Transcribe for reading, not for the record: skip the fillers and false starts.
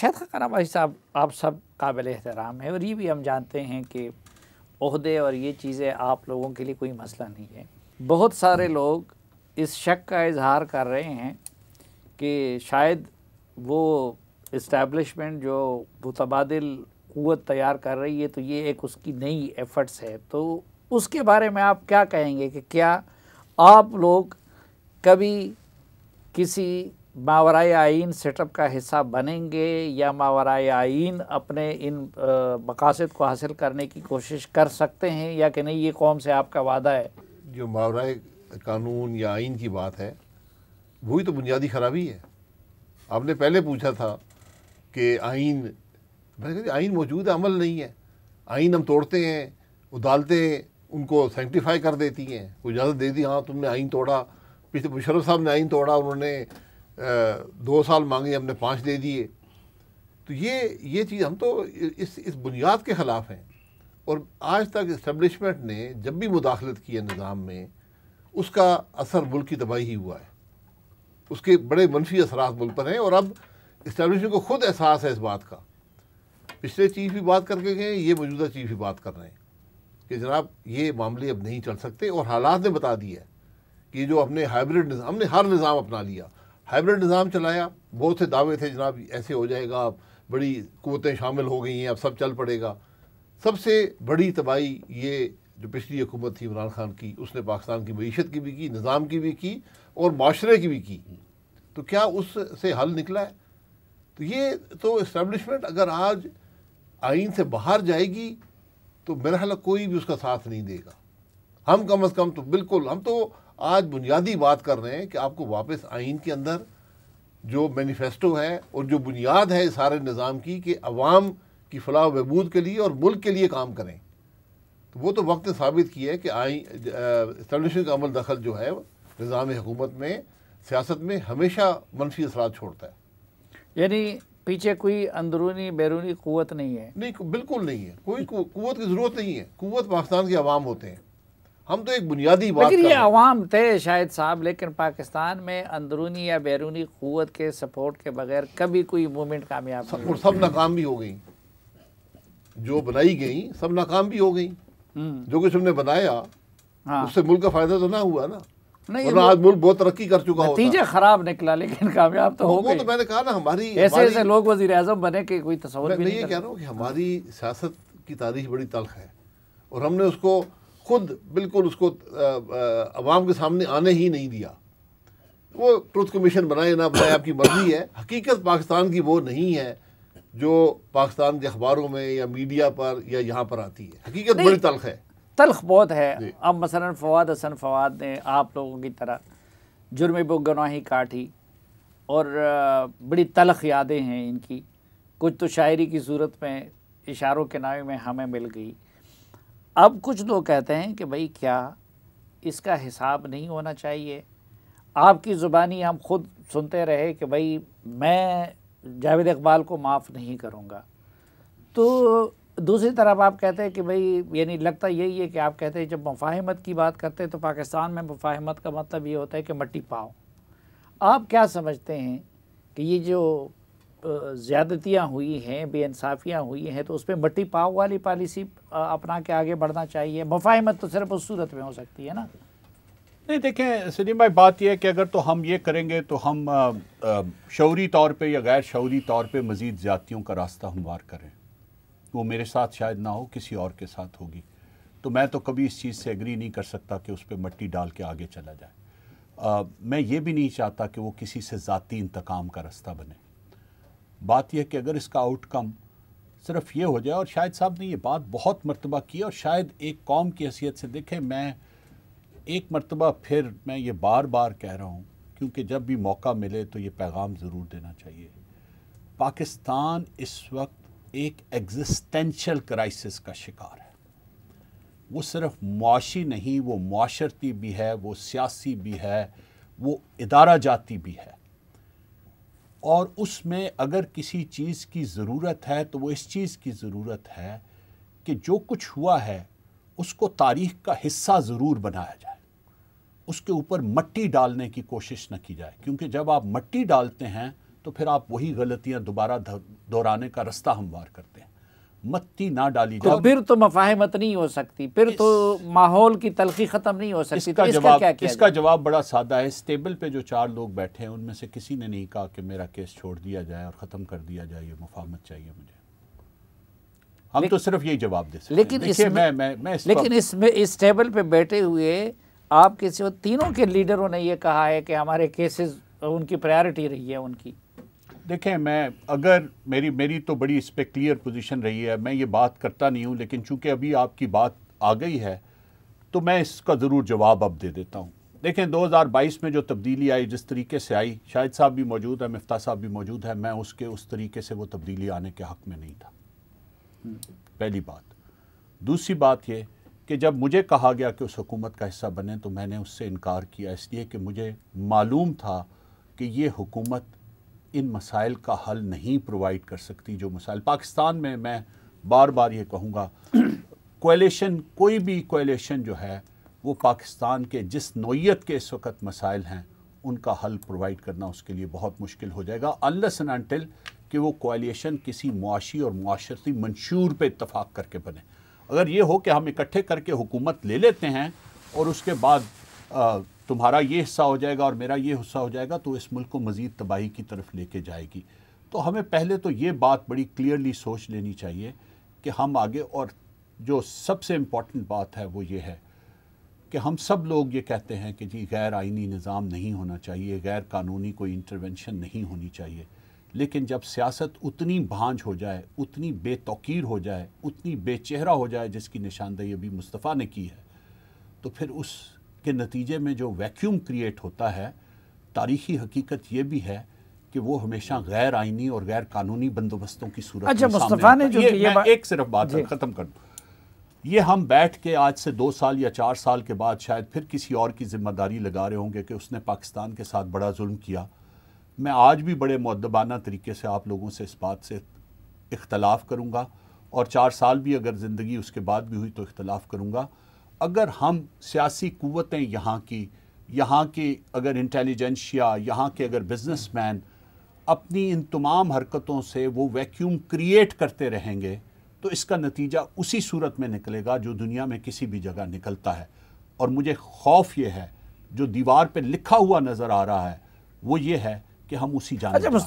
شاہد خاقان عباسی صاحب آپ سب قابل احترام ہیں، اور یہ بھی ہم جانتے ہیں کہ عہدے اور یہ چیزیں آپ لوگوں کے لیے کوئی مسئلہ نہیں ہے۔ بہت سارے لوگ اس شک کا اظہار کر رہے ہیں کہ شاید وہ اسٹیبلشمنٹ جو متبادل قوت تیار کر رہی ہے تو یہ ایک اس کی نئی ایفرٹس ہے، تو اس کے بارے میں آپ کیا کہیں گے کہ کیا آپ لوگ کبھی کسی ماورائے آئین سیٹ اپ کا حصہ بنیں گے، یا ماورائے آئین اپنے ان مقاصد کو حاصل کرنے کی کوشش کر سکتے ہیں، یا کہ نہیں یہ قوم سے آپ کا وعدہ ہے؟ جو ماورائے قانون یا آئین کی بات ہے وہی تو بنیادی خرابی ہے۔ آپ نے پہلے پوچھا تھا کہ آئین، میں کہتے آئین موجود ہے، عمل نہیں ہے۔ آئین ہم توڑتے ہیں، عدالتیں ان کو سینکٹیفائی کر دیتی ہیں، کوئی اجازت دے دی، ہاں تم نے آئین توڑا۔ پچھلے مشرف صاحب نے آئین توڑا، انہوں نے 2 سال مانگے، ہم نے 5 دے دیے۔ تو یہ چیز ہم تو اس بنیاد کے خلاف ہیں۔ اور آج تک اسٹیبلشمنٹ نے جب بھی مداخلت کی ہے نظام میں، اس کا اثر ملک کی تباہی ہی ہوا ہے، اس کے بڑے منفی اثرات ملک پر ہیں، اور اب اسٹیبلشمنٹ کو خود احساس ہے اس بات کا۔ پچھلے چیف بھی بات کر کے گئے، یہ موجودہ چیف بھی بات کر رہے ہیں کہ جناب یہ معاملے اب نہیں چل سکتے، اور حالات نے بتا دیا ہے کہ جو ہم نے ہائبرڈ نظام، ہم نے ہر نظام اپنا لیا، ہائبرڈ نظام چلایا، بہت سے دعوے تھے جناب ایسے ہو جائے گا، بڑی قوتیں شامل ہو گئی ہیں، اب سب چل پڑے گا۔ سب سے بڑی تباہی یہ جو پچھلی حکومت تھی عمران خان کی، اس نے پاکستان کی معیشت کی بھی کی، نظام کی بھی کی، اور معاشرے کی بھی کی۔ تو کیا اس سے حل نکلا ہے؟ تو یہ تو اسٹیبلشمنٹ اگر آج آئین سے باہر جائے گی تو میرا خیال ہے کوئی بھی اس کا ساتھ نہیں دے گا۔ ہم کم از کم تو بالکل، ہم تو آج بنیادی بات کر رہے ہیں کہ آپ کو واپس آئین کے اندر جو مینیفیسٹو ہے اور جو بنیاد ہے سارے نظام کی، کہ عوام کی فلاح و بہبود کے لیے اور ملک کے لیے کام کریں، تو وہ تو وقت نے ثابت کیا ہے کہ اسٹیبلشمنٹ کا عمل دخل جو ہے نظام حکومت میں، سیاست میں ہمیشہ منفی اثرات چھوڑتا ہے۔ یعنی پیچھے کوئی اندرونی بیرونی قوت نہیں ہے؟ نہیں، بالکل نہیں ہے، کوئی قوت کی ضرورت نہیں ہے۔ قوت پاکستان کے عوام ہوتے ہیں۔ ہم تو ایک بنیادی بات لیکن کر یہ رہے ہیں۔ عوام تھے شاہد صاحب، لیکن پاکستان میں اندرونی یا بیرونی قوت کے سپورٹ کے بغیر کبھی کوئی موومنٹ کامیاب نہیں اور سب ناکام بھی ہو گئیں، جو بنائی گئیں سب ناکام بھی ہو گئیں۔ جو کچھ ہم نے بنایا اس سے ملک کا فائدہ تو نہ ہوا نا، ورنہ آج ملک بہت ترقی کر چکا ہوتا۔ نتیجہ خراب نکلا لیکن کامیاب تو ہو وہ گئی۔ تو میں نے کہا نا، ہماری ایسے لوگ وزیر اعظم بنے کہ کوئی تصور بھی میں نہیں یہ کر کہہ رہا ہوں کہ ہماری سیاست کی تاریخ بڑی تلخ ہے، اور ہم نے اس کو خود بالکل اس کو عوام کے سامنے آنے ہی نہیں دیا۔ وہ ٹروتھ کمیشن بنائے نہ بنائے آپ کی مرضی ہے، حقیقت پاکستان کی وہ نہیں ہے جو پاکستان کے اخباروں میں یا میڈیا پر یا یہاں پر آتی ہے۔ حقیقت بڑی تلخ ہے، تلخ بہت ہے۔ اب مثلا فواد حسن فواد نے آپ لوگوں کی طرح جرم بے گناہی کاٹی، اور بڑی تلخ یادیں ہیں ان کی، کچھ تو شاعری کی صورت میں اشاروں کے نامے میں ہمیں مل گئی۔ اب کچھ لوگ کہتے ہیں کہ بھئی کیا اس کا حساب نہیں ہونا چاہیے؟ آپ کی زبانی ہم خود سنتے رہے کہ بھئی میں جاوید اقبال کو معاف نہیں کروں گا، تو دوسری طرف آپ کہتے ہیں کہ بھئی، یعنی لگتا یہی ہے کہ آپ کہتے ہیں جب مفاہمت کی بات کرتے ہیں تو پاکستان میں مفاہمت کا مطلب یہ ہوتا ہے کہ مٹی پاؤ۔ آپ کیا سمجھتے ہیں کہ یہ جو زیادتیاں ہوئی ہیں، بے انصافیاں ہوئی ہیں، تو اس پہ مٹی پاؤ والی پالیسی اپنا کے آگے بڑھنا چاہیے؟ مفاہمت تو صرف اس صورت میں ہو سکتی ہے نا۔ نہیں، دیکھیں سلیم بھائی، بات یہ ہے کہ اگر تو ہم یہ کریں گے تو ہم شعوری طور پہ یا غیر شعوری طور پہ مزید زیادتیوں کا راستہ ہموار کریں۔ وہ میرے ساتھ شاید نہ ہو، کسی اور کے ساتھ ہوگی، تو میں تو کبھی اس چیز سے ایگری نہیں کر سکتا کہ اس پہ مٹی ڈال کے آگے چلا جائے۔ میں یہ بھی نہیں چاہتا کہ وہ کسی سے ذاتی انتقام کا راستہ بنے۔ بات یہ ہے کہ اگر اس کا آؤٹ کم صرف یہ ہو جائے، اور شاہد صاحب نے یہ بات بہت مرتبہ کی، اور شاید ایک قوم کی حیثیت سے دیکھیں، میں ایک مرتبہ پھر میں یہ بار بار کہہ رہا ہوں، کیونکہ جب بھی موقع ملے تو یہ پیغام ضرور دینا چاہیے۔ پاکستان اس وقت ایک ایگزسٹینشل کرائسس کا شکار ہے۔ وہ صرف معاشی نہیں، وہ معاشرتی بھی ہے، وہ سیاسی بھی ہے، وہ ادارہ جاتی بھی ہے، اور اس میں اگر کسی چیز کی ضرورت ہے تو وہ اس چیز کی ضرورت ہے کہ جو کچھ ہوا ہے اس کو تاریخ کا حصہ ضرور بنایا جائے، اس کے اوپر مٹی ڈالنے کی کوشش نہ کی جائے، کیونکہ جب آپ مٹی ڈالتے ہیں تو پھر آپ وہی غلطیاں دوبارہ دہرانے کا رستہ ہموار کرتے ہیں. متی نہ ڈالی تو جائے. پھر تو مفاہمت نہیں ہو سکتی، پھر تو ماحول کی تلخی ختم نہیں ہو سکتی. تو اس کا جواب بڑا سادہ ہے. اس ٹیبل پہ جو 4 لوگ بیٹھے ہیں ان میں سے کسی نے نہیں کہا کہ میرا کیس چھوڑ دیا جائے اور ختم کر دیا جائے، یہ مفاہمت چاہیے مجھے. ہم تو صرف یہی جواب دے سکتے ہیں. لیکن اس ٹیبل پہ بیٹھے ہوئے آپ کے سوا تینوں کے لیڈروں نے یہ کہا ہے کہ ہمارے کیسز ان کی پرائیورٹی رہی ہے ان کی. دیکھیں، میں اگر میری تو بڑی اس پہ کلیئر پوزیشن رہی ہے، میں یہ بات کرتا نہیں ہوں، لیکن چونکہ ابھی آپ کی بات آ گئی ہے تو میں اس کا ضرور جواب اب دے دیتا ہوں. دیکھیں 2022 میں جو تبدیلی آئی، جس طریقے سے آئی، شاہد صاحب بھی موجود ہے، مفتاح صاحب بھی موجود ہے، میں اس طریقے سے وہ تبدیلی آنے کے حق میں نہیں تھا. پہلی بات. دوسری بات یہ کہ جب مجھے کہا گیا کہ اس حکومت کا حصہ بنے تو میں نے اس سے انکار کیا، اس لیے کہ مجھے معلوم تھا کہ یہ حکومت ان مسائل کا حل نہیں پرووائڈ کر سکتی. جو مسائل پاکستان میں بار بار یہ کہوں گا، کولیشن، کوئی بھی کولیشن جو ہے وہ پاکستان کے جس نوعیت کے اس وقت مسائل ہیں ان کا حل پرووائڈ کرنا اس کے لیے بہت مشکل ہو جائے گا، unless and until کہ وہ کولیشن کسی معاشی اور معاشرتی منشور پہ اتفاق کر کے بنے. اگر یہ ہو کہ ہم اکٹھے کر کے حکومت لے لیتے ہیں اور اس کے بعد تمہارا یہ حصہ ہو جائے گا اور میرا یہ حصہ ہو جائے گا، تو اس ملک کو مزید تباہی کی طرف لے کے جائے گی. تو ہمیں پہلے تو یہ بات بڑی کلیئرلی سوچ لینی چاہیے کہ ہم آگے، اور جو سب سے امپورٹنٹ بات ہے وہ یہ ہے کہ ہم سب لوگ یہ کہتے ہیں کہ جی غیر آئینی نظام نہیں ہونا چاہیے، غیر قانونی کوئی انٹرونشن نہیں ہونی چاہیے. لیکن جب سیاست اتنی بھانج ہو جائے، اتنی بے توقیر ہو جائے، اتنی بے چہرہ ہو جائے جس کی نشاندہی ابھی مصطفیٰ نے کی ہے، تو پھر اس کے نتیجے میں جو ویکیوم کریٹ ہوتا ہے، تاریخی حقیقت یہ بھی ہے کہ وہ ہمیشہ غیر آئینی اور غیر قانونی بندوبستوں کی صورت میں سامنے مصطفیٰ نے جو میں ایک صرف بات ختم کر دوں. یہ ہم بیٹھ کے آج سے 2 سال یا 4 سال کے بعد شاید پھر کسی اور کی ذمہ داری لگا رہے ہوں گے کہ اس نے پاکستان کے ساتھ بڑا ظلم کیا. میں آج بھی بڑے مؤدبانہ طریقے سے آپ لوگوں سے اس بات سے اختلاف کروں گا، اور 4 سال بھی اگر زندگی اس کے بعد بھی ہوئی تو اختلاف کروں گا. اگر ہم سیاسی قوتیں یہاں کی اگر انٹیلیجنشیا، یہاں کے اگر بزنس مین اپنی ان تمام حرکتوں سے وہ ویکیوم کریٹ کرتے رہیں گے تو اس کا نتیجہ اسی صورت میں نکلے گا جو دنیا میں کسی بھی جگہ نکلتا ہے. اور مجھے خوف یہ ہے، جو دیوار پہ لکھا ہوا نظر آ رہا ہے وہ یہ ہے کہ ہم اسی جانب